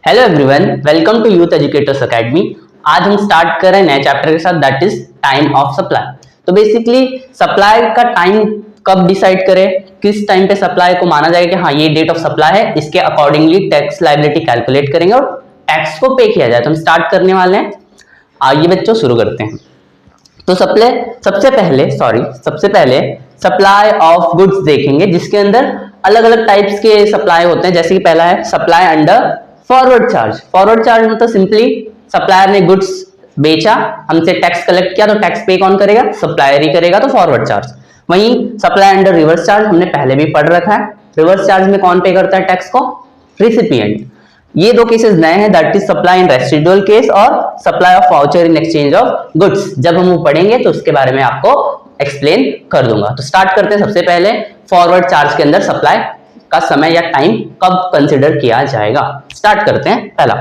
Hello everyone, welcome to youth educators academy. आज हम start कर रहे हैं नए चैप्टर के साथ, that is time of supply. तो बेसिकली सप्लाई का टाइम कब डिसाइड करें, किस टाइम पे सप्लाई को माना जाएगा कि हाँ ये डेट ऑफ सप्लाई है, इसके अकॉर्डिंगली टैक्स लायबिलिटी कैलकुलेट करेंगे और टैक्स को पे किया जाए। तो हम स्टार्ट करने वाले हैं, आइए बच्चों शुरू करते हैं। तो सबसे पहले सप्लाई ऑफ गुड्स देखेंगे, जिसके अंदर अलग अलग टाइप्स के सप्लाई होते हैं। जैसे कि पहला है supply under forward charge. Forward charge मतलब सिंपली सप्लायर ने गुड्स बेचा, हमसे टैक्स कलेक्ट किया, तो टैक्स पे कौन करेगा? सप्लायर ही करेगा, तो फॉरवर्ड चार्ज। वहीं सप्लाई अंडर रिवर्स चार्ज हमने पहले भी पढ़ रखा है। रिवर्स चार्ज में कौन पे करता है टैक्स को? रिसिपिएंट। ये दो केसेस नए हैं, that is supply in residual case और supply of voucher in exchange of goods. जब हम वो पढ़ेंगे तो उसके बारे में आपको एक्सप्लेन कर दूंगा। तो स्टार्ट करते हैं सबसे पहले फॉरवर्ड चार्ज के अंदर सप्लाई का समय या टाइम कब कंसिडर किया जाएगा। स्टार्ट करते हैं। पहला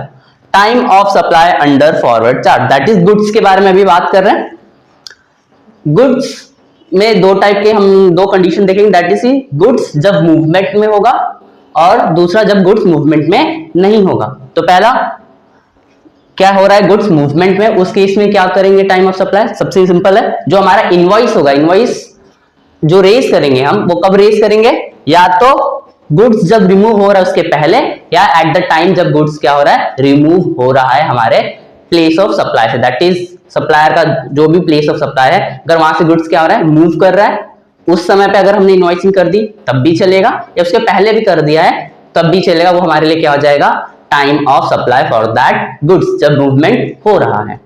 time of supply under forward charge, that is goods के बारे में अभी बात कर रहे हैं। गुड्स में दो टाइप के हम दो कंडीशन देखेंगे, दैट इज गुड्स जब मूवमेंट में होगा और दूसरा जब गुड्स मूवमेंट में नहीं होगा। तो पहला क्या हो रहा है? गुड्स मूवमेंट में, उस केस में क्या करेंगे टाइम ऑफ सप्लाई? सबसे सिंपल है, जो हमारा इनवॉइस होगा, इनवॉइस जो रेज करेंगे हम, वो कब रेज करेंगे? या तो गुड्स जब रिमूव हो रहा है उसके पहले, या एट द टाइम जब गुड्स क्या हो रहा है? रिमूव हो रहा है हमारे प्लेस ऑफ सप्लाई से। दैट इज सप्लायर का जो भी प्लेस ऑफ सप्लाई है, अगर वहां से गुड्स क्या हो रहा है? मूव कर रहा है, उस समय पे अगर हमने इनवॉइसिंग कर दी तब भी चलेगा, या उसके पहले भी कर दिया है तब भी चलेगा। वो हमारे लिए क्या हो जाएगा? Time of supply for that goods, जब मूवमेंट हो रहा है।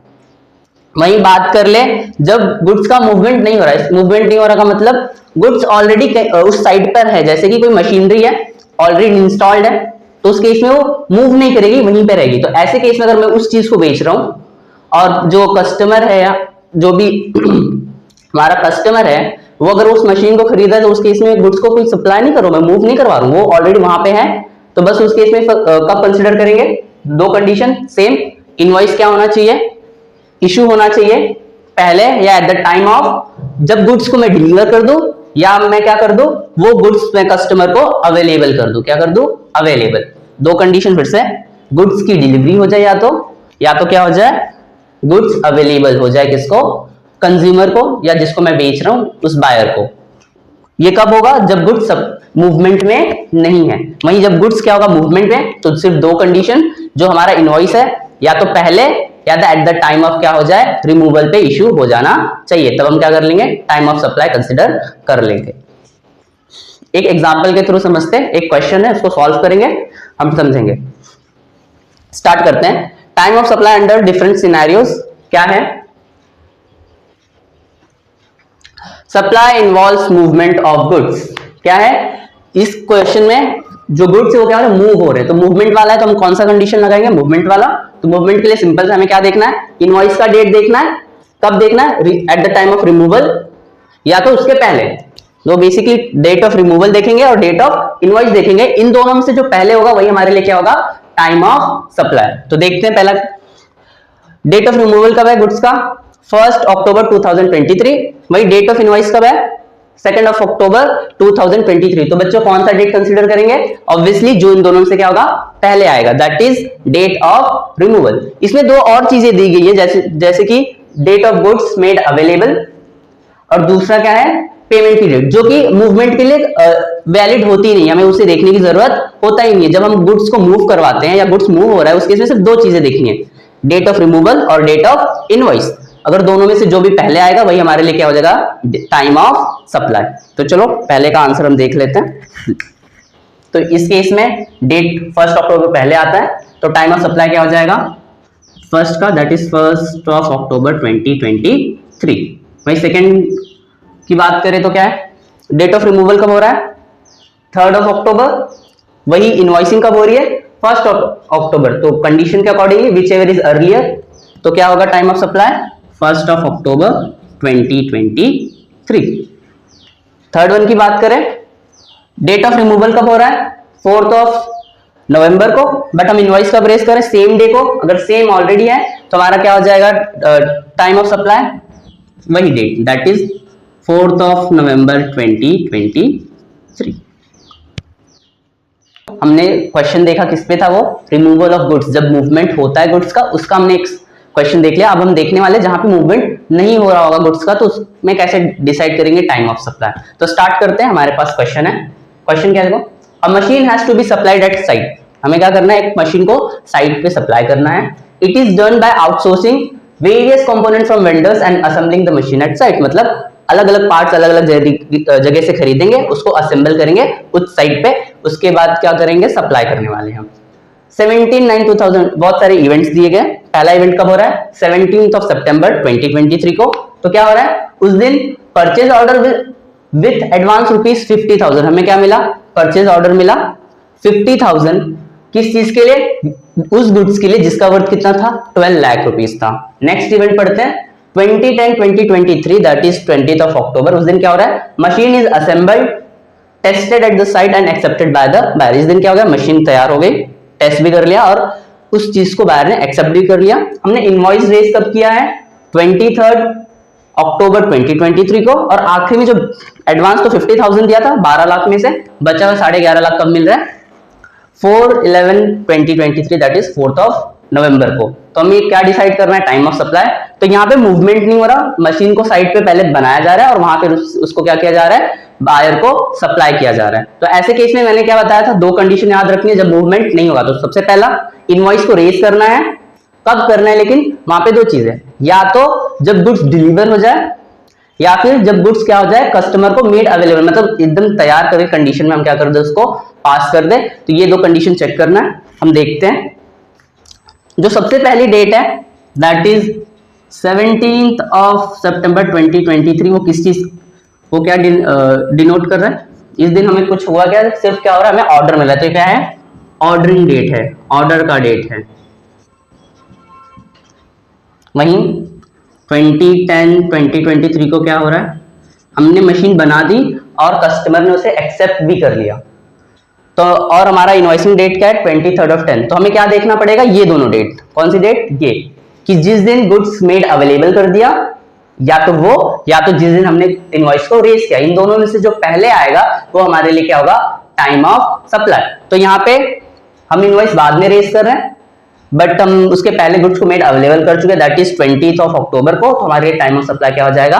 वहीं बात कर ले जब गुड्स का मूवमेंट नहीं हो रहा है। मूवमेंट नहीं हो रहा का मतलब गुड्स ऑलरेडी उस साइड पर है, जैसे कि कोई मशीनरी है ऑलरेडी इंस्टॉल्ड है, तो उस केस में वो मूव नहीं करेगी, वहीं पे रहेगी। तो ऐसे केस में अगर मैं उस चीज को बेच रहा हूं और जो कस्टमर है या जो भी हमारा कस्टमर है, वो अगर उस मशीन को खरीदा है, तो उस केस में गुड्स को कोई सप्लाई नहीं करो, मैं मूव नहीं करवा रहा हूं, वो ऑलरेडी वहां पे है। तो बस उस केस में कब कंसिडर करेंगे? दो कंडीशन सेम, इनवॉइस क्या होना चाहिए? इशू होना चाहिए पहले, या एट द टाइम ऑफ जब गुड्स को मैं डिलीवर कर दूं, या मैं क्या कर दूं? वो गुड्स मैं कस्टमर को अवेलेबल कर दूं। क्या कर दूं? अवेलेबल। दो कंडीशन फिर से, गुड्स की डिलीवरी हो जाए, या तो क्या हो जाए? गुड्स अवेलेबल हो जाए किसको? कंज्यूमर को, या जिसको मैं बेच रहा हूं उस बायर को। ये कब होगा? जब गुड्स मूवमेंट में नहीं है। वहीं जब गुड्स क्या होगा? मूवमेंट में, तो सिर्फ दो कंडीशन, जो हमारा इनवॉइस है या तो पहले या तो एट द टाइम ऑफ क्या हो जाए? रिमूवल पे इश्यू हो जाना चाहिए, तब हम क्या कर लेंगे? टाइम ऑफ सप्लाई कंसिडर कर लेंगे। एक एग्जांपल के थ्रू समझते हैं, एक क्वेश्चन है उसको सॉल्व करेंगे, हम समझेंगे। स्टार्ट करते हैं। Time of supply under different scenarios क्या है? Supply involves movement of goods. क्या है इस क्वेश्चन में? जो गुड्स है वो क्या हो रहा है? मूव हो रहे हैं, तो मूवमेंट वाला है, तो हम कौन सा कंडीशन लगाएंगे? मूवमेंट वाला। तो मूवमेंट के लिए सिंपल से हमें क्या देखना है? इनवॉइस का डेट देखना है। कब देखना है? At the time of removal या तो उसके पहले। तो बेसिकली डेट ऑफ रिमूवल देखेंगे और डेट ऑफ इनवॉइस देखेंगे। इन दोनों में से जो पहले होगा वही हमारे लिए क्या होगा? Time of supply. तो देखते हैं पहला डेट ऑफ रिमूवल कब है गुड्स का? 1 अक्टूबर 2023। वही डेट ऑफ इनवॉइस कब है? 2 अक्टूबर 2023। तो बच्चों कौन सा डेट कंसीडर करेंगे? ऑब्वियसली जो इन दोनों से क्या होगा? पहले आएगा, that is date of removal. इसमें दो और चीजें दी गई है, जैसे कि date of goods made available, और दूसरा क्या है? पेमेंट पीरियड, जो कि मूवमेंट के लिए वैलिड होती नहीं, हमें उसे देखने की जरूरत होता ही नहीं है। जब हम गुड्स को मूव करवाते हैं या गुड्स मूव हो रहा है, उस केस में सिर्फ दो चीजें देखनी है, डेट ऑफ रिमूवल और डेट ऑफ इनवॉइस। अगर दोनों में से जो भी पहले आएगा वही हमारे लिए क्या हो जाएगा? Time of supply. तो चलो पहले का आंसर हम देख लेते हैं। तो इस केस में डेट 1 अक्टूबर पहले आता है, तो टाइम ऑफ सप्लाई क्या हो जाएगा? फर्स्ट का, दैट इज 1 अक्टूबर 2023। वही सेकेंड की बात करें तो क्या है? डेट ऑफ रिमूवल कब हो रहा है? 3 अक्टूबर। वही इनवॉइसिंग कब हो रही है? 1 अक्टूबर। तो कंडीशन के accordingly which ever is earlier, तो क्या होगा time of supply? 1 October 2023। Third one की बात करें, डेट ऑफ रिमूवल कब हो रहा है? 4 नवंबर को, बट हम इनवॉइस कब रेज करें? सेम डे को। अगर सेम ऑलरेडी है तो हमारा क्या हो जाएगा टाइम ऑफ सप्लाई? वही डेट, दैट इज 4 नवंबर 2023। हमने क्वेश्चन देखा किस पे था, वो रिमूवल ऑफ गुड्स, जब मूवमेंट होता है गुड्स का उसका हमने एक क्वेश्चन देख लिया। अब हम देखने वाले जहां पे मूवमेंट नहीं हो रहा होगा गुड्स का, तो उसमें कैसे डिसाइड करेंगे टाइम ऑफ सप्लाई। तो स्टार्ट करते हैं। हमारे पास क्वेश्चन है, क्वेश्चन क्या है, a machine has to be supplied at site. हमें क्या करना है, एक मशीन को साइट पे सप्लाई करना है। It is done by outsourcing various component from vendors and assembling the machine eight site. मतलब अलग अलग पार्ट्स अलग अलग जगह से खरीदेंगे, उसको असेंबल करेंगे उस साइट पे, उसके बाद क्या करेंगे, सप्लाई करने वाले हैं हम। 17/9/2000 बहुत सारे इवेंट्स दिए गए। पहला इवेंट कब हो रहा है, 17 सितंबर 2023 को। तो क्या हो रहा है, उस दिन परचेज ऑर्डर विथ एडवांस ₹50,000। हमें क्या मिला, परचेज ऑर्डर मिला 50,000। किस चीज के लिए, उस गुड्स के लिए जिसका वर्थ कितना था, 12 लाख रुपीस था। नेक्स्ट इवेंट पढ़ते हैं, 2010-2023 दैट इज 20th अक्टूबर। उस दिन क्या हो रहा है, machine is assembled tested at the site and accepted by the buyer. इस दिन क्या हो गया, मशीन तैयार हो गई, टेस्ट भी कर लिया और उस चीज को बायर ने एक्सेप्ट भी कर लिया। हमने इनवॉइस रेज कब किया है, 23 अक्टूबर 2023 को। और आखिरी में जो एडवांस तो 50,000 दिया था 12 लाख में से, बचा हुआ 11.5 लाख कब मिल रहा है, 4/11/2023 दैट इज 4 नवंबर को। तो हमें क्या डिसाइड करना है, टाइम ऑफ सप्लाई। तो यहाँ पे मूवमेंट नहीं हो रहा, मशीन को साइट पे पहले बनाया जा रहा है और वहां पे उसको क्या किया जा रहा है, बायर को सप्लाई किया जा रहा है। तो ऐसे केस में मैंने क्या बताया था, दो कंडीशन याद रखनी है जब मूवमेंट नहीं होगा। तो सबसे पहला इनवॉइस को रेज करना है, कब करना है, लेकिन वहां पे दो चीजें, या तो जब गुड्स डिलीवर हो जाए या फिर जब गुड्स क्या हो जाए, कस्टमर को मेड अवेलेबल, मतलब एकदम तैयार करके कंडीशन में हम क्या कर दे, उसको पास कर दे। तो ये दो कंडीशन चेक करना है। हम देखते हैं जो सबसे पहली डेट है दैट इज 17 सितंबर 2023, वो किस चीज, वो क्या डिनोट कर रहा है, इस दिन हमें कुछ हुआ क्या, सिर्फ क्या हो रहा है, हमें ऑर्डर मिला है। तो क्या है, ऑर्डरिंग डेट है, ऑर्डर का डेट है। वहीं 2010-2023 को क्या हो रहा है, हमने मशीन बना दी और कस्टमर ने उसे एक्सेप्ट भी कर लिया। तो और हमारा इनवॉइसिंग डेट क्या है, 23/10। तो हमें क्या देखना पड़ेगा, ये दोनों डेट, कौन सी डेट, ये, कि जिस दिन गुड्स मेड अवेलेबल कर दिया, या तो वो, या तो जिस दिन हमने इनवॉइस को रेज किया। इन दोनों में से जो पहले आएगा वो हमारे लिए क्या होगा, टाइम ऑफ सप्लाई। तो यहाँ पे हम इनवॉइस बाद में रेज कर रहे हैं, बट हम उसके पहले गुड्स को मेड अवेलेबल कर चुके, दैट इज 20th अक्टूबर को। तो हमारे टाइम ऑफ सप्लाई क्या हो जाएगा,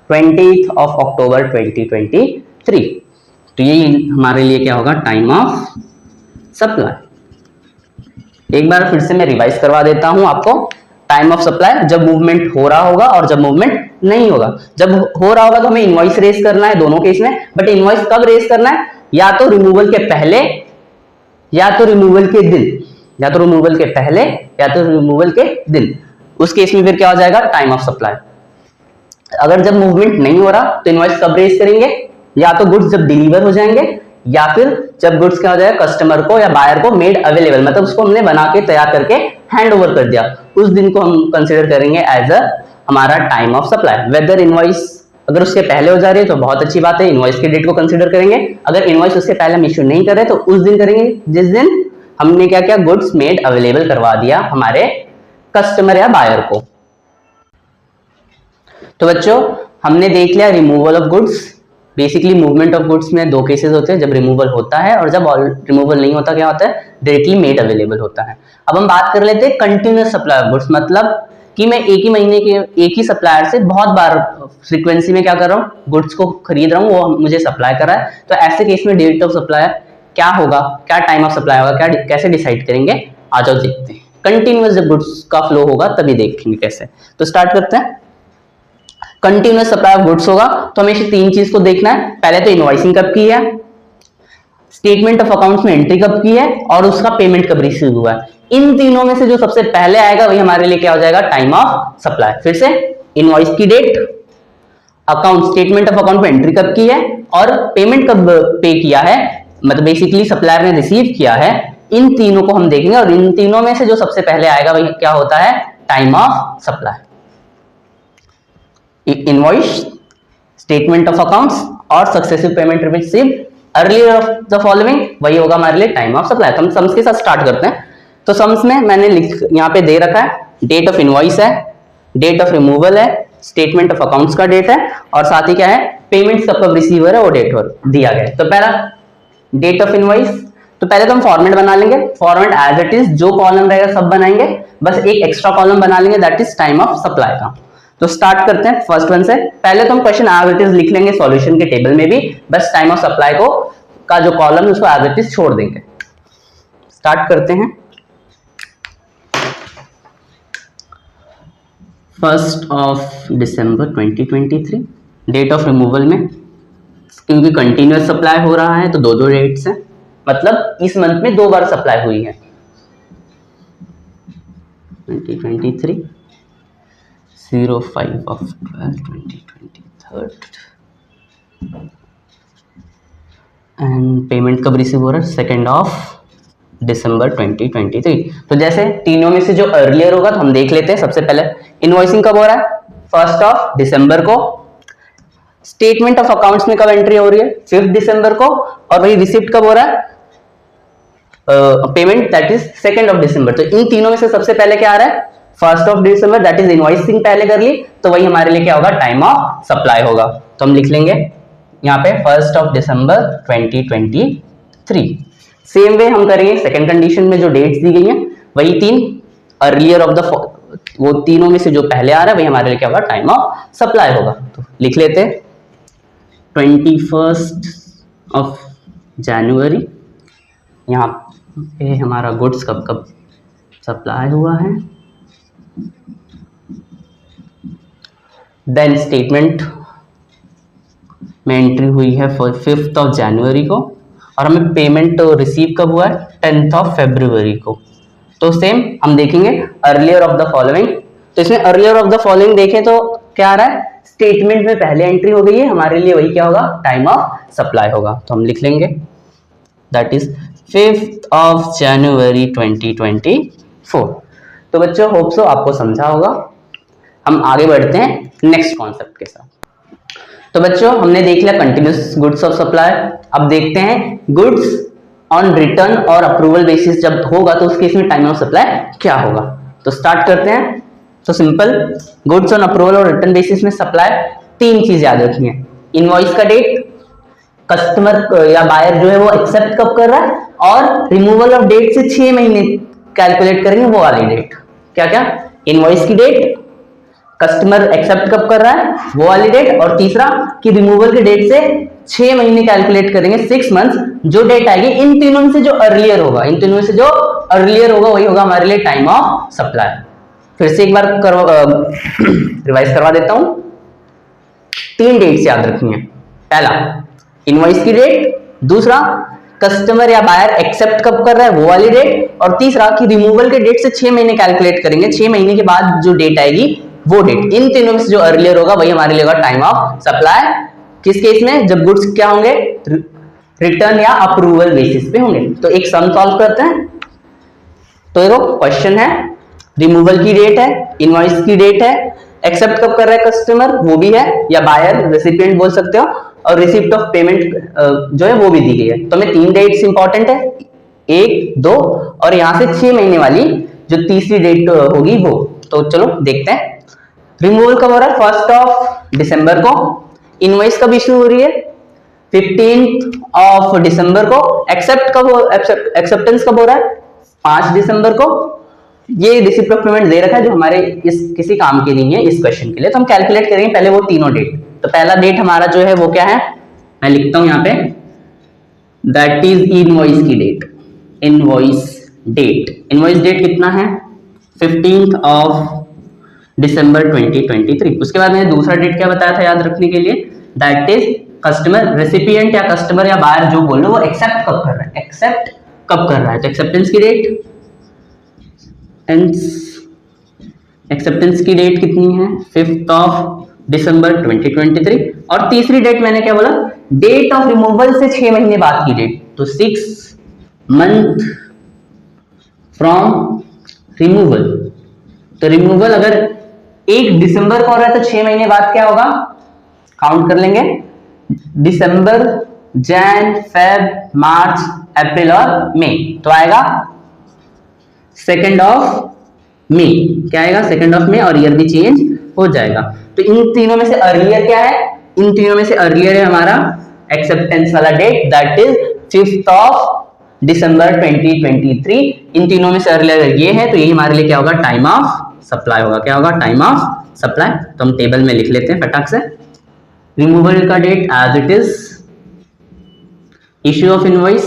20th अक्टूबर 2023। तो ये हमारे लिए क्या होगा, टाइम ऑफ सप्लाई। एक बार फिर से मैं रिवाइज करवा देता हूं आपको। टाइम ऑफ सप्लाई जब मूवमेंट हो रहा होगा और जब मूवमेंट नहीं होगा। जब हो रहा होगा तो हमें इनवॉइस रेज करना है दोनों केस में, बट इनवॉइस कब रेज करना है, या तो रिमूवल के पहले या तो रिमूवल के दिन, या तो रिमूवल के पहले या तो रिमूवल के दिन। उस केस में फिर क्या हो जाएगा, टाइम ऑफ सप्लाई। अगर जब मूवमेंट नहीं हो रहा तो इनवॉइस कब रेज करेंगे, या तो गुड्स जब डिलीवर हो जाएंगे या फिर जब गुड्स क्या हो जाएगा, कस्टमर को या बायर को मेड अवेलेबल, मतलब उसको हमने बना के तैयार करके हैंड ओवर कर दिया, उस दिन को हम कंसीडर करेंगे एज अ हमारा time of supply. Whether invoice अगर उसके पहले हो जा रही है तो बहुत अच्छी बात है, इनवॉइस की डेट को कंसीडर करेंगे। अगर इनवॉइस उसके पहले हम इश्यू नहीं कर रहे तो उस दिन करेंगे जिस दिन हमने क्या किया, गुड्स मेड अवेलेबल करवा दिया हमारे कस्टमर या बायर को। तो बच्चों हमने देख लिया removal of goods. Basically movement of goods में दो केसेस होते हैं, जब रिमूवल होता है और जब रिमूवल नहीं होता क्या होता है, डायरेक्टली मेड अवेलेबल होता है। अब हम बात कर लेते हैं कंटिन्यूअस सप्लाई ऑफ गुड्स, मतलब कि मैं एक ही महीने के एक ही सप्लायर से बहुत बार फ्रीक्वेंसी में क्या कर रहा हूँ, गुड्स को खरीद रहा हूँ, वो मुझे सप्लाई कर रहा है। तो ऐसे केस में डेट ऑफ सप्लाई क्या होगा, क्या टाइम ऑफ सप्लाई होगा, क्या कैसे डिसाइड करेंगे, आ जाओ देखते हैं। कंटिन्यूअस जब गुड्स का फ्लो होगा तभी देखेंगे कैसे। तो स्टार्ट करते हैं। कंटिन्यूअस सप्लाई ऑफ गुड्स होगा तो हमें तीन चीज को देखना है। पहले तो इनवॉइसिंग कब की है, स्टेटमेंट ऑफ अकाउंट्स में एंट्री कब की है और उसका पेमेंट कब रिसीव हुआ है। इन तीनों में से जो सबसे पहले आएगा वही हमारे लिए क्या हो जाएगा, टाइम ऑफ सप्लाई। फिर से इनवॉइस की date, account statement of account में एंट्री कब की है और पेमेंट कब पे किया है, मतलब बेसिकली सप्लायर ने रिसीव किया है। इन तीनों को हम देखेंगे और इन तीनों में से जो सबसे पहले आएगा वही क्या होता है, time of supply. Invoice, statement of accounts और successive payment received earlier of the following, वही होगा हमारे लिए टाइम ऑफ सप्लाई। तो हम सम्स के साथ स्टार्ट करते हैं। तो सम्स में मैंने यहाँ पे दे रखा है, डेट ऑफ इनवॉइस है, डेट ऑफ रिमूवल है, स्टेटमेंट ऑफ अकाउंट्स का डेट है और साथ ही क्या है, पेमेंट्स कब रिसीवर है वो डेट दिया गया है। तो पहला डेट ऑफ इनवॉइस, तो पहले तो हम फॉर्मेट बना लेंगे, फॉर्मेट एज इट इज, जो कॉलम रहेगा सब बनाएंगे, बस एक एक्स्ट्रा कॉलम बना लेंगे that is time of supply का। तो स्टार्ट करते हैं फर्स्ट वन से। पहले तो हम क्वेश्चन एज इट इज लिख लेंगे सॉल्यूशन के टेबल में भी, बस टाइम ऑफ सप्लाई को का जो कॉलम है उसको एज इट इज छोड़ देंगे। स्टार्ट करते हैं। 1 दिसंबर 2023, डेट ऑफ रिमूवल में क्योंकि कंटिन्यूअस सप्लाई हो रहा है तो दो दो डेट्स हैं, मतलब इस मंथ में 2 बार सप्लाई हुई है। 2023 05 of 12/2023 एंड पेमेंट कब रिसीव हो रहा है? 2 दिसंबर 2023। तो जैसे तीनों में से जो अर्लियर होगा तो हम देख लेते हैं। सबसे पहले इनवॉइसिंग कब हो रहा है? 1 दिसंबर को। स्टेटमेंट ऑफ अकाउंट्स में कब एंट्री हो रही है? 5 दिसंबर को। और वही रिसिप्ट कब हो रहा है? पेमेंट दैट इज 2 दिसंबर। तो इन तीनों में से सबसे पहले क्या आ रहा है? 1 दिसंबर, दैट इज इनवॉइसिंग पहले कर ली, तो वही हमारे लिए क्या होगा? टाइम ऑफ सप्लाई होगा। तो हम लिख लेंगे यहाँ पे 1 दिसंबर 2023। सेम वे हम करेंगे सेकंड कंडीशन में जो डेट्स दी गई हैं वही 3 अर्लियर ऑफ द, वो तीनों में से जो पहले आ रहा है वही हमारे लिए क्या होगा? टाइम ऑफ सप्लाई होगा। तो लिख लेते हैं 21 जनवरी, यहाँ पे हमारा गुड्स कब कब सप्लाई हुआ है। देन स्टेटमेंट में एंट्री हुई है 5 जनवरी को, और हमें पेमेंट रिसीव कब हुआ है? 10 फरवरी को। तो सेम हम देखेंगे अर्लियर ऑफ द फॉलोइंग। तो इसमें अर्लियर ऑफ द फॉलोइंग देखें तो क्या आ रहा है? स्टेटमेंट में पहले एंट्री हो गई है, हमारे लिए वही क्या होगा? टाइम ऑफ सप्लाई होगा। तो हम लिख लेंगे दैट इज 5 जनवरी 2024। तो बच्चों होप सो आपको समझा होगा। हम आगे बढ़ते हैं नेक्स्ट कॉन्सेप्ट के साथ। तो बच्चों हमने देख लिया कंटिन्यूस गुड्स ऑफ सप्लाई। अब देखते हैं गुड्स ऑन रिटर्न और अप्रूवल बेसिस जब होगा तो उस केस में टाइम ऑफ सप्लाई क्या होगा। तो स्टार्ट करते हैं। तो सिंपल, गुड्स ऑन अप्रूवल और रिटर्न बेसिस में सप्लाई 3 चीज याद रखनी है। इनवॉइस का डेट, कस्टमर या बायर जो है वो एक्सेप्ट कब कर रहा है, और रिमूवल ऑफ डेट से 6 महीने कैलकुलेट करेंगे वो वाली डेट। क्या क्या? इनवॉइस की डेट, कस्टमर एक्सेप्ट कब कर रहा है वो वाली डेट, और तीसरा कि रिमूवल के डेट से 6 महीने कैलकुलेट करेंगे, 6 मंथ्स। जो डेट आएगी इन तीनों में से जो अर्लियर होगा, इन तीनों में से जो अर्लियर होगा वही होगा हमारे लिए टाइम ऑफ सप्लाई। फिर से एक बार रिवाइज करवा देता हूं। 3 डेट्स याद रखनी है। पहला इनवॉइस की डेट, दूसरा कस्टमर या बायर एक्सेप्ट कब कर रहा है वो वाली डेट, और तीसरा कि रिमूवल के डेट से 6 महीने कैलकुलेट करेंगे, 6 महीने के बाद जो डेट आएगी वो डेट। इन तीनों में से जो अर्लियर होगा वही हमारे लिए होगा टाइम ऑफ सप्लाई। किस केस में? जब गुड्स क्या होंगे? रिटर्न या अप्रूवल बेसिस पे होंगे। तो एक सम सॉल्व करते हैं। तो देखो क्वेश्चन है, रिमूवल की डेट है, इनवॉइस की डेट है, एक्सेप्ट कब कर रहा है कस्टमर वो भी है, या बायर रेसिपिएंट बोल सकते हो, और रिसिप्ट ऑफ पेमेंट जो है वो भी दी गई है। तो हमें 3 डेट्स इंपॉर्टेंट है, 1, 2 और यहां से 6 महीने वाली जो तीसरी डेट होगी वो। तो चलो देखते हैं। रिमूवल कब हो रहा है? 1 दिसंबर को। इनवॉइस कब इश्यू हो रही है? 15 दिसंबर को। एक्सेप्टेंस कब हो रहा है? 5 दिसंबर को। ये रिसिप्ट ऑफ पेमेंट दे रखा है जो हमारे इस किसी काम के नहीं है, इस क्वेश्चन के लिए। तो हम कैलकुलेट करेंगे पहले वो तीनों डेट। तो पहला डेट हमारा जो है वो क्या है? मैं लिखता हूं यहाँ पे, दैट इज इनवॉइस की डेट। इनवॉइस डेट कितना है? 15 दिसंबर 2023। उसके बाद मैंने दूसरा डेट क्या बताया था याद रखने के लिए? दैट इज कस्टमर रेसिपिएंट या कस्टमर या बायर जो बोल लो वो एक्सेप्ट कब कर रहा है। तो एक्सेप्टेंस की डेट, एक्सेप्टेंस की डेट कितनी है? 5 दिसंबर 2023। और तीसरी डेट मैंने क्या बोला? डेट ऑफ रिमूवल से 6 महीने बाद की डेट। तो 6 मंथ फ्रॉम रिमूवल। तो रिमूवल अगर 1 दिसंबर को हो रहा है तो 6 महीने बाद क्या होगा? काउंट कर लेंगे, दिसंबर, जैन, फेब, मार्च, अप्रैल और मई। तो आएगा 2 मई। क्या आएगा? 2 मई, और ईयर भी चेंज हो जाएगा। तो इन तीनों में से अर्लियर क्या है? इन तीनों में से अर्लियर है हमारा एक्सेप्टेंस वाला डेट, दैट इज 5 दिसंबर 2023। इन तीनों में से अर्लियर ये है तो ये हमारे लिए क्या होगा, टाइम ऑफ सप्लाई होगा। क्या होगा, टाइम ऑफ सप्लाई। तो हम टेबल में लिख लेते हैं फटाक से। रिमूवल का date as it is, issue of invoice,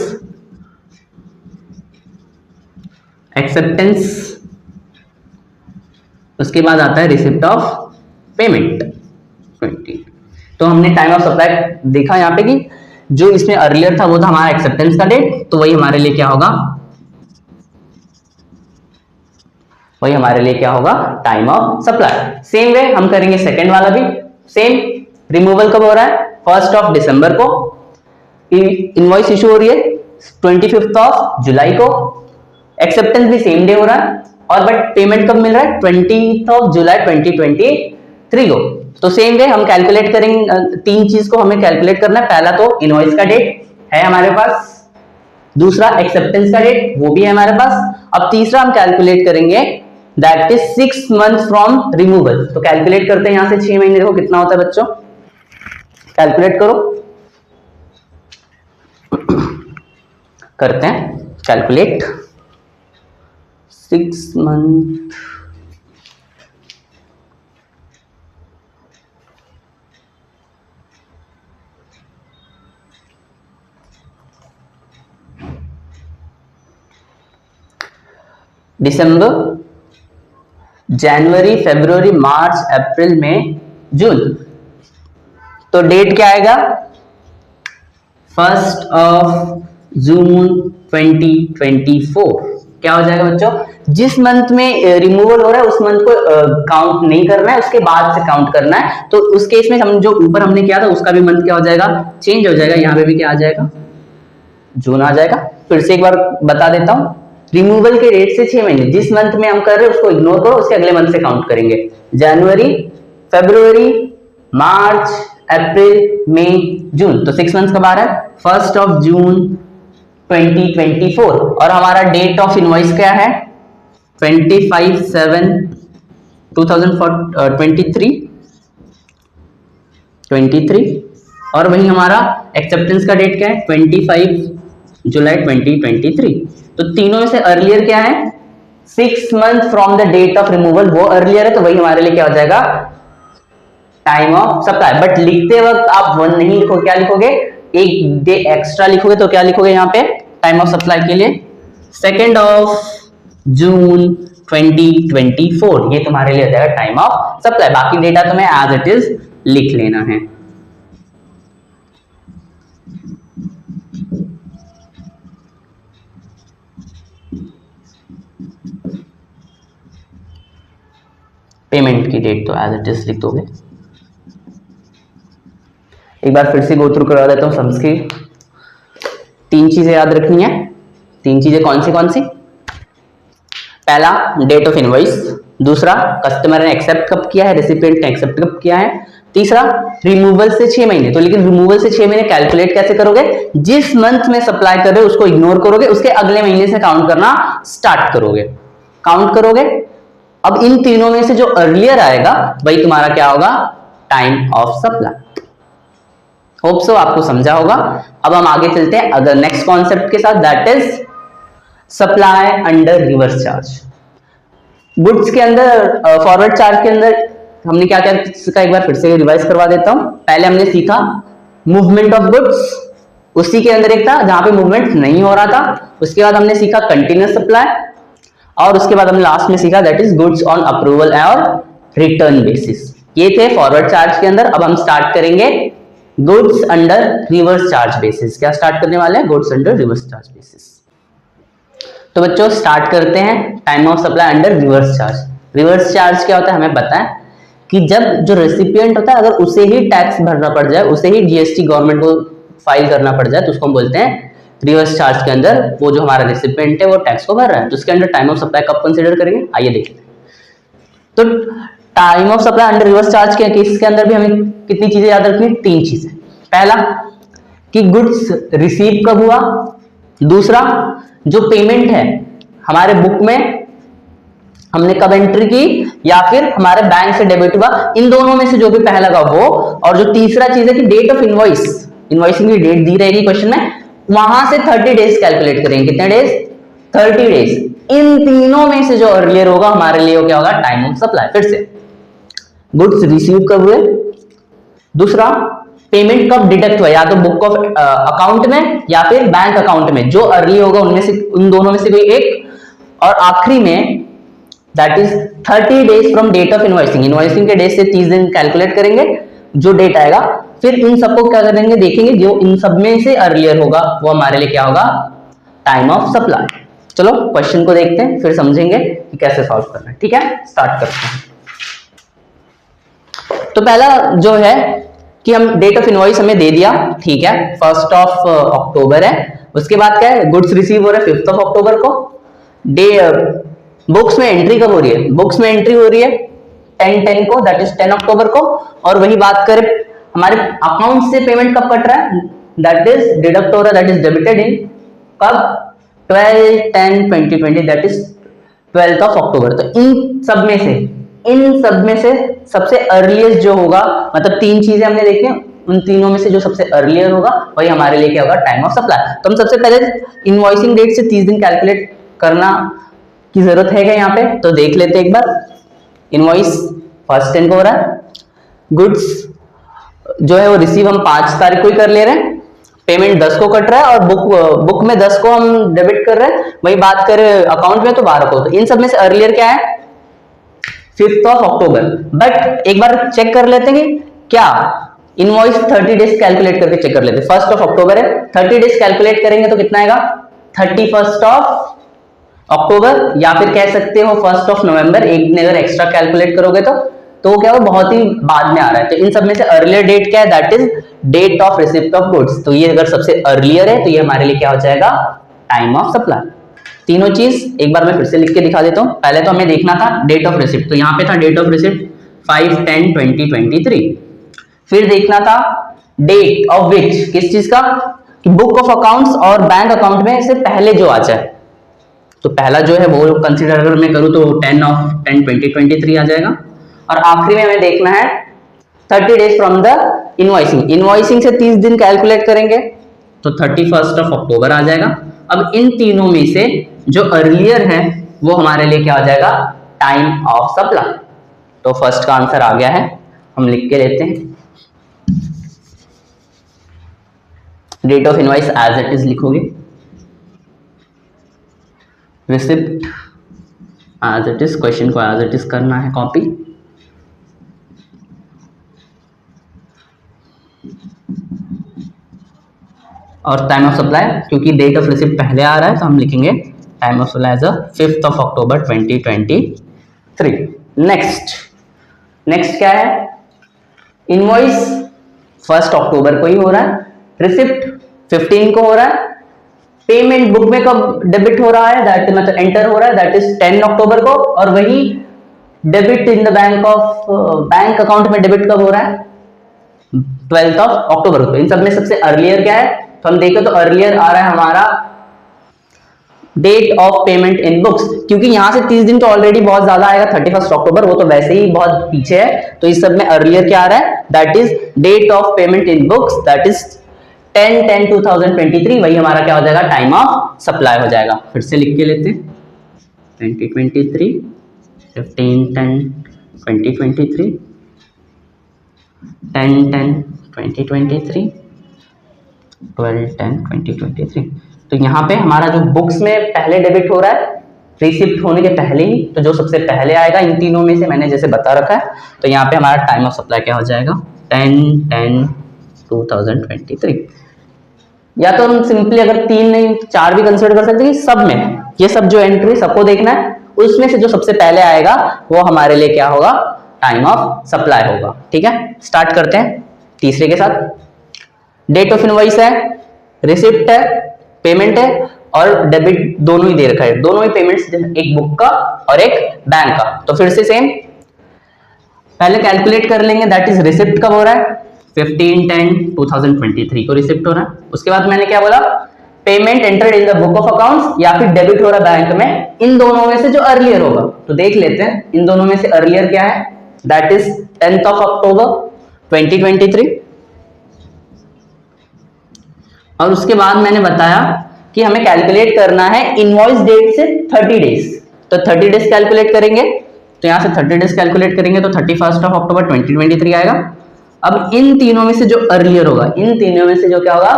acceptance, उसके बाद आता है रिसिप्ट ऑफ पेमेंट 20। तो हमने टाइम ऑफ सप्लाई देखा यहाँ पे कि जो इसमें अर्लियर था वो था हमारा एक्सेप्टेंस का डेट, तो वही हमारे लिए क्या होगा, वही हमारे लिए क्या होगा, time of supply. Same way हम करेंगे सेकंड वाला भी सेम। रिमूवल कब हो रहा है, 1 दिसंबर को। इनवॉइस इशू हो रही है 25 जुलाई को। एक्सेप्टेंस भी सेम डे हो रहा है, और बट पेमेंट कब मिल रहा है, 20 जुलाई 2023 को। तो सेम वे हम कैलकुलेट करेंगे, तीन चीज को हमें कैलकुलेट करना है। पहला तो इनवॉइस का डेट है हमारे पास, दूसरा एक्सेप्टेंस का डेट वो भी है हमारे पास, अब तीसरा हम कैलकुलेट करेंगे that is 6 month from removal. तो कैलकुलेट करते हैं यहां से 6 महीने, देखो कितना होता है बच्चों, कैलकुलेट करो। करते हैं कैलकुलेट। 6 मंथ दिसंबर, जनवरी, फरवरी, मार्च, अप्रैल, मई, जून। तो डेट क्या आएगा, 1 जून 2024। क्या हो जाएगा बच्चों, जिस मंथ में रिमूवल हो रहा है उस मंथ को काउंट नहीं करना है, उसके बाद से काउंट करना है। तो उस केस में हम जो ऊपर हमने किया था उसका भी मंथ क्या हो जाएगा, चेंज हो जाएगा। यहाँ पे भी क्या आ जाएगा, जून आ जाएगा। फिर से एक बार बता देता हूं, रिमूवल के डेट से 6 महीने, जिस मंथ में हम कर रहे हैं उसको इग्नोर करो, उसके अगले मंथ से काउंट करेंगे। जनवरी, फरवरी, मार्च, अप्रैल, मई, जून। तो 6 मंथ कब आ रहा है, 1 जून 2024। और हमारा डेट ऑफ इनवॉइस क्या है, 25/7/2023। और वही हमारा एक्सेप्टेंस का डेट क्या है, 25 जुलाई 2023। तो तीनों में से अर्लियर क्या है, 6 month from the date of removal, वो अर्लियर है। तो वही हमारे लिए क्या हो जाएगा, टाइम ऑफ सप्लाई। बट लिखते वक्त आप 1 नहीं लिखोगे, क्या लिखोगे, एक डे एक्स्ट्रा लिखोगे। तो क्या लिखोगे यहाँ पे टाइम ऑफ सप्लाई के लिए, 2 जून 2024। ये तुम्हारे लिए हो जाएगा टाइम ऑफ सप्लाई। बाकी डेटा तुम्हें एज इट इज लिख लेना है। पेमेंट की डेट तो एज इट इज लिख दोगे। एक बार फिर से गो थ्रू करवा देता हूं सम्स की। 3 चीजें याद रखनी है। 3 चीजें कौन सी, पहला डेट ऑफ इनवॉइस, दूसरा कस्टमर ने एक्सेप्ट कब किया है, रेसिपिएंट ने एक्सेप्ट कब किया है, तीसरा रिमूवल से 6 महीने। तो लेकिन रिमूवल से 6 महीने कैलकुलेट कैसे करोगे, जिस मंथ में सप्लाई कर रहे हो उसको इग्नोर करोगे, उसके अगले महीने से काउंट करना स्टार्ट करोगे, काउंट करोगे। अब इन तीनों में से जो अर्लियर आएगा वही तुम्हारा क्या होगा, time of supply. Hope so आपको समझा होगा। अब हम आगे चलते हैं अगर नेक्स्ट कॉन्सेप्ट के साथ, that is supply under reverse charge. Goods के अंदर, फॉरवर्ड चार्ज के अंदर हमने क्या क्या सीखा, एक बार फिर से रिवाइज करवा देता हूं। पहले हमने सीखा मूवमेंट ऑफ गुड्स, उसी के अंदर एक था जहां पे मूवमेंट नहीं हो रहा था। उसके बाद हमने सीखा कंटिन्यूअस सप्लाई, और उसके बाद हमने लास्ट में सीखा that is goods on approval और रिटर्न बेसिस। ये थे फॉरवर्ड चार्ज के अंदर। अब हम स्टार्ट करेंगे goods under reverse charge basis. क्या स्टार्ट करने वाले हैं, goods under reverse charge basis. तो बच्चों स्टार्ट करते हैं time of supply under reverse charge. Reverse charge क्या होता है हमें पता है कि जब जो रेसिपिएंट होता है अगर उसे ही टैक्स भरना पड़ जाए, उसे ही जीएसटी गवर्नमेंट को फाइल करना पड़ जाए, तो उसको हम बोलते हैं रिवर्स चार्ज के अंदर वो जो हमारा रेसिपिएंट है वो टैक्स को भर रहा है। तो उसके अंदर टाइम ऑफ सप्लाई कब कंसीडर करेंगे, आइए देखते हैं। तो time of supply under reverse charge के केस के अंदर भी हमें कितनी चीजें याद रखनी है, 3 चीजें। पहला कि गुड्स रिसीव कब हुआ, दूसरा जो पेमेंट है हमारे बुक में हमने कब एंट्री की या फिर हमारे बैंक से डेबिट हुआ, इन दोनों में से जो भी पहला का वो, और जो तीसरा चीज है कि डेट ऑफ इनवॉइस, इनवॉइसिंग की डेट दी रहेगी क्वेश्चन में, वहां से 30 डेज कैलकुलेट करेंगे। कितने डेज? 30 डेज। इन तीनों में से जो अर्लियर होगा हमारे लिए वो क्या होगा? Time of supply. फिर से गुड्स रिसीव कब हुए, दूसरा पेमेंट कब डिडक्ट हुआ, या तो बुक ऑफ अकाउंट में या फिर बैंक अकाउंट में, जो अर्ली होगा उनमें से, उन दोनों में से कोई एक, और आखिरी में that is 30 days from date of invoicing. Invoicing के डेट से 30 दिन कैलकुलेट करेंगे, जो डेट आएगा फिर इन सबको क्या करेंगे, देखेंगे जो इन सब में से अर्लियर होगा वो हमारे लिए क्या होगा? Time of supply. चलो क्वेश्चन को देखते हैं, फिर समझेंगे कि कैसे सॉल्व करना है। ठीक है, स्टार्ट करते हैं। तो पहला जो है कि हम डेट ऑफ इनवॉइस हमें दे दिया, ठीक है, 1 अक्टूबर है। उसके बाद क्या है? गुड्स रिसीव हो रहा है 5 अक्टूबर को। डे बुक्स में एंट्री कब हो रही है? बुक्स में एंट्री हो रही है 10/10 को, दैट इज 10 अक्टूबर को। और वही बात करें हमारे अकाउंट से पेमेंट कब कट रहा है, दैट इज डिडक्ट हो रहा है, दैट इज डेबिटेड इन कब? 12/10/2020, दैट इज 12 अक्टूबर। तो इन सब में से सबसे अर्लीस्ट जो होगा, मतलब 3 चीजें हमने देखी, उन तीनों में से जो सबसे अर्लियर होगा वही हमारे लिए क्या होगा? Time of supply. तो हम सबसे पहले इनवॉइसिंग डेट से 30 दिन कैलकुलेट करना की जरूरत है क्या यहाँ पे? तो देख लेते हैं एक बार। इनवॉइस 1 10 को हो रहा है, गुड्स जो है वो रिसीव हम 5 तारीख को ही कर ले रहे हैं, पेमेंट 10 को कट रहा है, और बुक में 10 को हम डेबिट कर रहे हैं। वही बात करें अकाउंट में तो 12 को। तो इन सब में से अर्लियर क्या है? 5 अक्टूबर। बट एक बार चेक कर लेते हैं कि क्या इनवॉइस 30 डेज कैलकुलेट करके चेक कर लेते हैं। 1 अक्टूबर है, 30 डेज कैलकुलेट करेंगे तो कितना आएगा? 31 अक्टूबर, या फिर कह सकते हो 1 नवंबर। एक दिन अगर एक्स्ट्रा कैलकुलेट करोगे तो क्या हो? बहुत ही बाद में आ रहा है। तो इन सब में से अर्लियर डेट क्या है? That is date of receipt of goods. तो ये अगर सबसे अर्लियर है तो ये हमारे लिए क्या हो जाएगा? Time of supply. तीनों चीज एक बार मैं फिर से लिख के दिखा देता हूं। पहले तो हमें देखना था डेट ऑफ रिसिप्ट, तो यहाँ पे था डेट ऑफ रिसिप्ट 5/10/2023। फिर देखना था डेट ऑफ विच, किस चीज का? बुक ऑफ अकाउंट्स और बैंक अकाउंट में से पहले जो आ जाए। तो पहला जो है वो कंसीडर अगर मैं करूं तो 10/10/2023 आ जाएगा। और आखिरी में हमें देखना है 30 days from the invoicing. Invoicing से 30 दिन कैलकुलेट करेंगे तो 31 अक्टूबर आ जाएगा। अब इन तीनों में से जो अर्लियर है वो हमारे लिए क्या हो जाएगा? Time of supply. तो फर्स्ट का आंसर आ गया है, हम लिख के लेते हैं। Date of invoice as it is लिखोगे, receipt as it is, question को एज इट इज करना है कॉपी। और टाइम ऑफ सप्लाई, क्योंकि डेट ऑफ रिसिप्ट पहले आ रहा है तो हम लिखेंगे time of supply as 5 October 2023। Next क्या है? इनवॉइस 1 अक्टूबर को ही हो रहा है, रिसिप्ट 15 को हो रहा है, पेमेंट बुक में कब डेबिट हो रहा है, दैट मतलब एंटर हो रहा है, दैट इज 10 अक्टूबर को। और वही debit in the bank account में डेबिट कब हो रहा है? 12 अक्टूबर को। इन सब में सबसे अर्लियर क्या है? तो हम देखें तो अर्लियर आ रहा है हमारा date of payment in books, क्योंकि यहां से 30 दिन तो ऑलरेडी बहुत ज्यादा आएगा, 31 अक्टूबर वो तो वैसे ही बहुत पीछे है। तो इस सब में अर्लियर क्या आ रहा है? That is date of payment in books, that is 10/10/2023। वही हमारा क्या हो जाएगा? टाइम ऑफ सप्लाई हो जाएगा। फिर से लिख के लेते हैं 2023, 15/10/2023, 10/10/2023, 12/10/2023। तो यहाँ पे हमारा जो बुक्स में पहले डेबिट हो रहा है रिसिप्ट होने के पहले ही, तो जो सबसे पहले आएगा इन तीनों में से मैंने जैसे बता रखा है, तो यहाँ पे हमारा टाइम ऑफ सप्लाई क्या हो जाएगा? 10/10/2023। या तो हम सिंपली अगर 3 नहीं 4 भी कंसिडर कर सकते हैं, सब में ये सब जो एंट्री सबको देखना है, उसमें से जो सबसे पहले आएगा वो हमारे लिए क्या होगा? टाइम ऑफ सप्लाई होगा। ठीक है, स्टार्ट करते हैं तीसरे के साथ। डेट ऑफ इनवॉइस है, रिसिप्ट है, पेमेंट है और डेबिट दोनों ही दे रखा है, दोनों ही पेमेंट्स, एक बुक का और एक बैंक का। तो फिर से सेम पहले कैलकुलेट कर लेंगे, दैट इज रिसिप्ट कब हो रहा है? 15/10/2023 को रिसिप्ट हो रहा है। उसके बाद मैंने क्या बोला? Payment entered in the book of accounts या फिर डेबिट हो रहा है बैंक में। इन दोनों में से जो अर्लियर होगा, तो देख लेते हैं इन दोनों में से अर्लियर क्या है? दैट इज 10 अक्टूबर 2023। और उसके बाद मैंने बताया कि हमें कैलकुलेट करना है इनवॉइस डेट से 30 डेज। तो 30 डेज कैलकुलेट करेंगे, तो यहाँ से 30 डेज कैलकुलेट करेंगे तो 31 अक्टूबर 2023 आएगा। अब इन तीनों में से जो अर्लियर होगा, इन तीनों में से जो क्या होगा,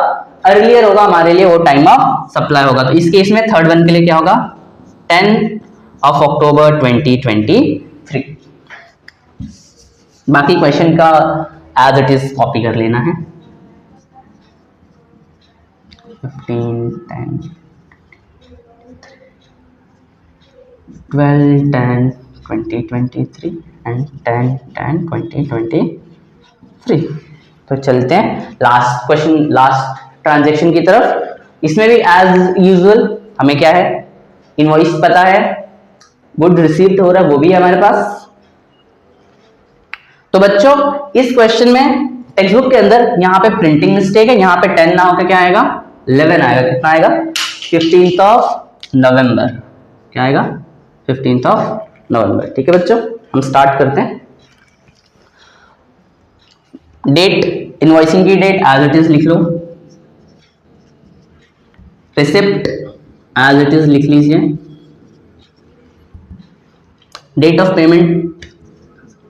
अर्लियर होगा हमारे लिए, वो टाइम ऑफ सप्लाई होगा। तो इस केस में थर्ड वन के लिए क्या होगा, 10 अक्टूबर 2023। बाकी क्वेश्चन का एज इट इज कॉपी कर लेना है। 15, 10, 12, 10, 2023 एंड 10, 10, 2023। तो चलते हैं लास्ट क्वेश्चन, लास्ट ट्रांजैक्शन की तरफ। इसमें भी एज यूजुअल हमें क्या है, इनवॉइस पता है, गुड रिसीव्ड हो रहा है वो भी है हमारे पास। तो बच्चों इस क्वेश्चन में टेक्स्ट बुक के अंदर यहाँ पे प्रिंटिंग मिस्टेक है, यहाँ पे 10 ना होकर क्या आएगा, 11 आएगा। कितना आएगा, 15 नवंबर। क्या आएगा, 15 नवंबर। ठीक है बच्चों, हम स्टार्ट करते हैं। डेट, इनवॉइसिंग की डेट एज इट इज लिख लो, रिसिप्ट एज इट इज लिख लीजिए, डेट ऑफ पेमेंट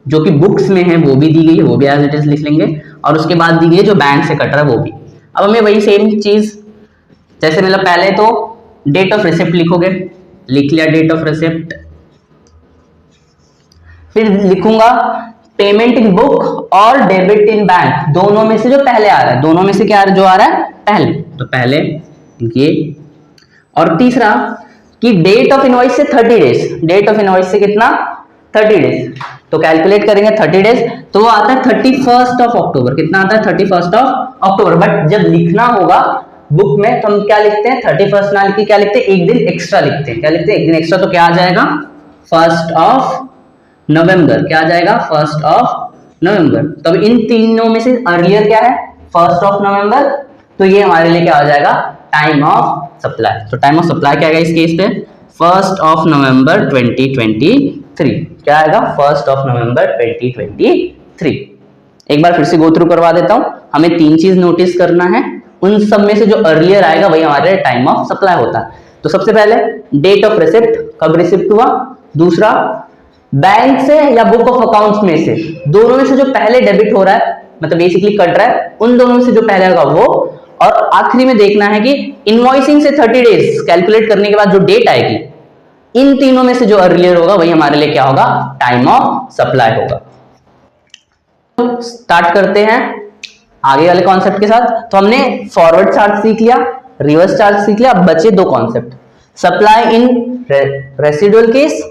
जो कि बुक्स में है वो भी दी गई है, वो भी एज इट इज लिख लेंगे, और उसके बाद दी गई है जो बैंक से कट रहा है वो भी। अब हमें वही सेम चीज, जैसे मतलब पहले तो डेट ऑफ रिसिप्ट लिखोगे, लिख लिया डेट ऑफ रिसिप्ट, फिर लिखूंगा पेमेंट इन बुक और डेबिट इन बैंक, दोनों में से जो पहले आ रहा है, दोनों में से क्या जो आ रहा है पहले, तो पहले ये। और तीसरा कि डेट ऑफ इनवॉइस से 30 डेज, डेट ऑफ इनवॉइस से कितना, 30 डेज, तो कैलकुलेट करेंगे 30 डेज, तो वो आता है 31 अक्टूबर। कितना आता है, 31 अक्टूबर। बट जब लिखना होगा बुक में तो हम क्या लिखते हैं, 31 ना लिख के क्या लिखते हैं, एक दिन एक्स्ट्रा लिखते हैं। क्या लिखते हैं, एक दिन एक्स्ट्रा, तो क्या आ जाएगा 1 नवंबर। क्या आ जाएगा, 1 नवंबर। तब इन तीनों में से अर्लियर क्या है, 1 नवंबर, तो ये हमारे लिए क्या हो जाएगा, टाइम ऑफ सप्लाई। तो टाइम ऑफ सप्लाई क्या आएगा इस केस पे, 1 नवंबर 2023। क्या आएगा, 1 नवंबर 2023। एक बार फिर से गो थ्रू करवा देता हूं। हमें तीन चीज नोटिस करना है, उन सब में से जो अर्लियर आएगा वही हमारे टाइम ऑफ सप्लाई होता है। तो सबसे पहले डेट ऑफ रिसिप्ट, कब रिसिप्ट हुआ। दूसरा बैंक से या बुक ऑफ अकाउंट्स में से, दोनों में से जो पहले डेबिट हो रहा है, मतलब बेसिकली कट रहा है, उन दोनों में से जो पहले होगा वो। और आखिरी में देखना है कि इनवॉइसिंग से 30 डेज कैलकुलेट करने के बाद जो डेट आएगी, इन तीनों में से जो अर्लियर होगा वही हमारे लिए क्या होगा, टाइम ऑफ सप्लाई होगा। तो स्टार्ट करते हैं आगे वाले कॉन्सेप्ट के साथ। तो हमने फॉरवर्ड चार्ज सीख लिया, रिवर्स चार्ज सीख लिया, अब बचे दो concept, supply in residual case,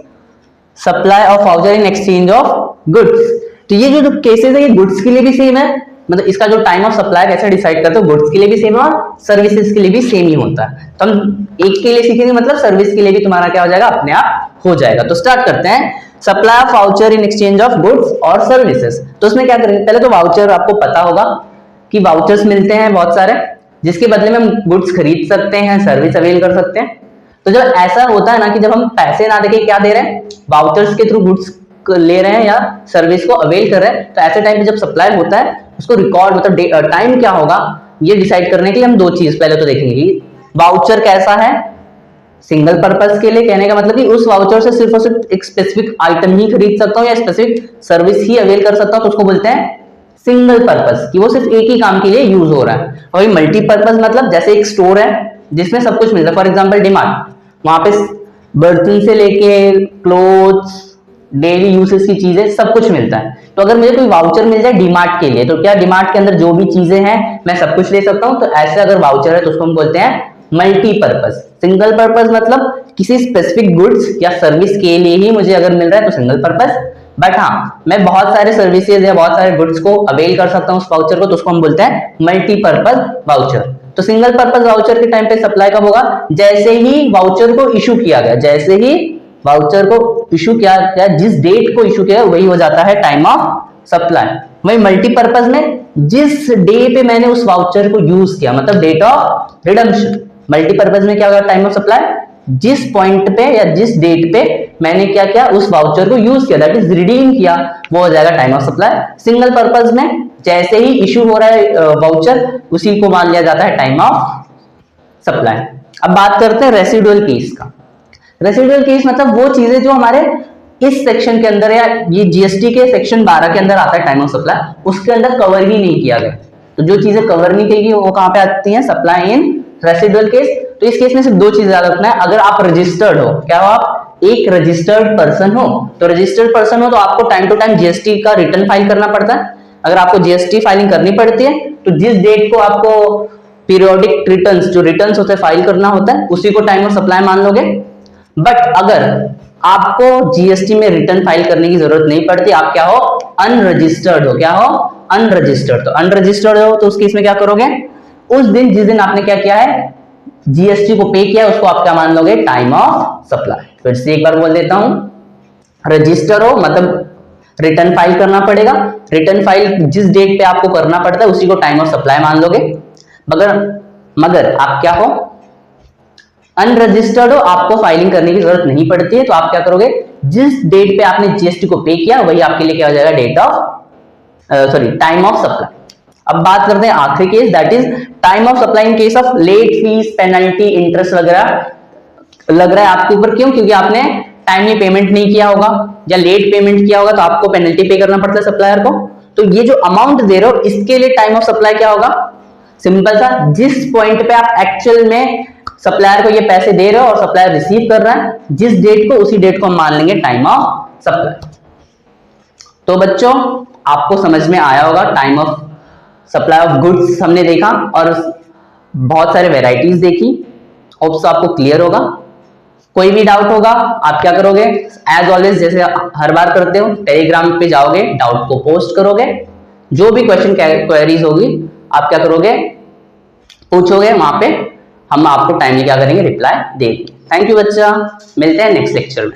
supply of voucher in exchange of goods. तो ये जो केसेस है ये गुड्स के लिए भी सेम है, मतलब इसका जो टाइम ऑफ सप्लाई कैसे डिसाइड करते हो, गुड्स के लिए भी सेम है और सर्विसेज के लिए भी सेम ही होता है। तो हम एक के लिए सीखेंगे, मतलब सर्विस के लिए भी तुम्हारा क्या हो जाएगा, अपने आप हो जाएगा। तो स्टार्ट करते हैं, supply of voucher in exchange of goods और सर्विसेज। तो उसमें क्या करेंगे, पहले तो वाउचर आपको पता होगा कि वाउचर्स मिलते हैं बहुत सारे, जिसके बदले में हम गुड्स खरीद सकते हैं, सर्विस अवेल कर सकते हैं। तो जब ऐसा होता है ना कि जब हम पैसे ना देके क्या दे रहे हैं, वाउचर्स के थ्रू गुड्स ले रहे हैं या सर्विस को अवेल कर रहे हैं, तो ऐसे टाइम पे जब सप्लाई होता है उसको रिकॉर्ड, मतलब टाइम क्या होगा ये डिसाइड करने के लिए हम दो चीज पहले तो देखेंगे कि वाउचर कैसा है, सिंगल पर्पस के लिए, कहने का मतलब कि उस वाउचर से सिर्फ और सिर्फ एक स्पेसिफिक आइटम ही खरीद सकता हूँ या स्पेसिफिक सर्विस ही अवेल कर सकता हूँ, तो उसको बोलते हैं सिंगल पर्पस, कि वो सिर्फ एक ही काम के लिए यूज हो रहा है। और मल्टीपर्पज मतलब जैसे एक स्टोर है जिसमें सब कुछ मिलता है, फॉर एग्जाम्पल डीमार्ट, वहां पे बर्तन से लेके क्लोथ्स, डेली यूसेज की चीजें सब कुछ मिलता है। तो अगर मुझे कोई वाउचर मिल जाए डीमार्ट के लिए, तो क्या डीमार्ट के अंदर जो भी चीजें हैं मैं सब कुछ ले सकता हूं। तो ऐसे अगर वाउचर है तो उसको हम बोलते हैं मल्टीपर्पज। सिंगल पर्पज मतलब किसी स्पेसिफिक गुड्स या सर्विस के लिए ही मुझे अगर मिल रहा है तो सिंगल पर्पज। बट हाँ, मैं बहुत सारे सर्विसेज या बहुत सारे गुड्स को अवेल कर सकता हूँ उस वाउचर को, तो उसको हम बोलते हैं मल्टीपर्पज वाउचर। तो सिंगल पर्पज वाउचर के टाइम पे सप्लाई कब होगा, जैसे ही वाउचर को इशू किया गया, जैसे ही वाउचर को इशू किया गया, जिस डेट को इशू किया वही हो जाता है टाइम ऑफ सप्लाई। वही मल्टीपर्पज में जिस डे पे मैंने उस वाउचर को यूज किया, मतलब डेट ऑफ रिडम्पशन। मल्टीपर्पज में क्या होगा टाइम ऑफ सप्लाई, जिस पॉइंट पे या जिस डेट पे मैंने क्या किया, उस वाउचर को यूज किया, दैट इज रिडीम किया, वो हो जाएगा time of supply. Single purpose में जैसे ही इशू हो रहा है वाउचर, उसी को मान लिया जाता है टाइम ऑफ सप्लाई। अब बात करते हैं रेसिडुअल केस का। रेसिडुअल केस मतलब वो चीजें जो हमारे इस सेक्शन के अंदर या ये जीएसटी के सेक्शन 12 के अंदर आता है टाइम ऑफ सप्लाई, उसके अंदर कवर ही नहीं किया गया। तो जो चीजें कवर नहीं की गई वो कहां पे आती हैं, सप्लाई इन रेसिडुअल केस। तो इस केस में सिर्फ दो चीजें याद रखना है, अगर आप रजिस्टर्ड हो, क्या हो आप एक रजिस्टर्ड पर्सन हो, तो रजिस्टर्ड पर्सन हो तो आपको टाइम टू टाइम जीएसटी का रिटर्न फाइल करना पड़ता है। अगर आपको जीएसटी फाइलिंग करनी पड़ती है तो जिस डेट को आपको पीरियोडिक रिटर्न्स जो रिटर्न्स होते हैं फाइल करना होता है, उसी को टाइम ऑफ सप्लाई मान लोगे। बट अगर आपको जीएसटी में रिटर्न फाइल करने की जरूरत नहीं पड़ती, आप क्या हो, अनरजिस्टर्ड हो, क्या हो, अनरजिस्टर्ड। तो अनरजिस्टर्ड हो तो उस केस में क्या करोगे, उस दिन जिस दिन आपने क्या किया है, जीएसटी को पे किया, उसको आप क्या मान लोगे, टाइम ऑफ सप्लाई। तो इससे एक बार बोल देता हूं, रजिस्टर हो मतलब रिटर्न फाइल करना पड़ेगा, रिटर्न फाइल जिस डेट पे आपको करना पड़ता है उसी को टाइम ऑफ सप्लाई मान लोगे। मगर आप क्या हो, अनरजिस्टर्ड हो, आपको फाइलिंग करने की जरूरत नहीं पड़ती है, तो आप क्या करोगे, जिस डेट पे आपने जीएसटी को पे किया वही आपके लिए क्या हो जाएगा, date of time of supply. अब बात करते हैं आखिरी case, that is time of supply in case of late fees, penalty, interest वगैरह लग रहा है आपके ऊपर। क्यों? क्योंकि आपने टाइमली पेमेंट नहीं किया होगा या लेट पेमेंट किया होगा, तो आपको पेनल्टी पे करना पड़ता है सप्लायर को। तो ये जो अमाउंट दे रहे हो इसके लिए टाइम ऑफ सप्लाई क्या होगा, सिंपल सा, जिस पॉइंट पे आप एक्चुअल में सप्लायर को ये पैसे दे रहे हो और सप्लायर रिसीव कर रहा है, जिस डेट को, उसी डेट को हम मान लेंगे टाइम ऑफ सप्लाई। तो बच्चों आपको समझ में आया होगा, time of supply of goods हमने देखा और बहुत सारे वेराइटीज देखी। होप्स आपको क्लियर होगा। कोई भी डाउट होगा आप क्या करोगे, एज ऑलवेज जैसे हर बार करते हो, टेलीग्राम पे जाओगे, डाउट को पोस्ट करोगे, जो भी क्वेश्चन क्वेरीज होगी आप क्या करोगे, पूछोगे, वहां पे हम आपको टाइमली क्या करेंगे, रिप्लाई देंगे। थैंक यू बच्चा, मिलते हैं नेक्स्ट लेक्चर में।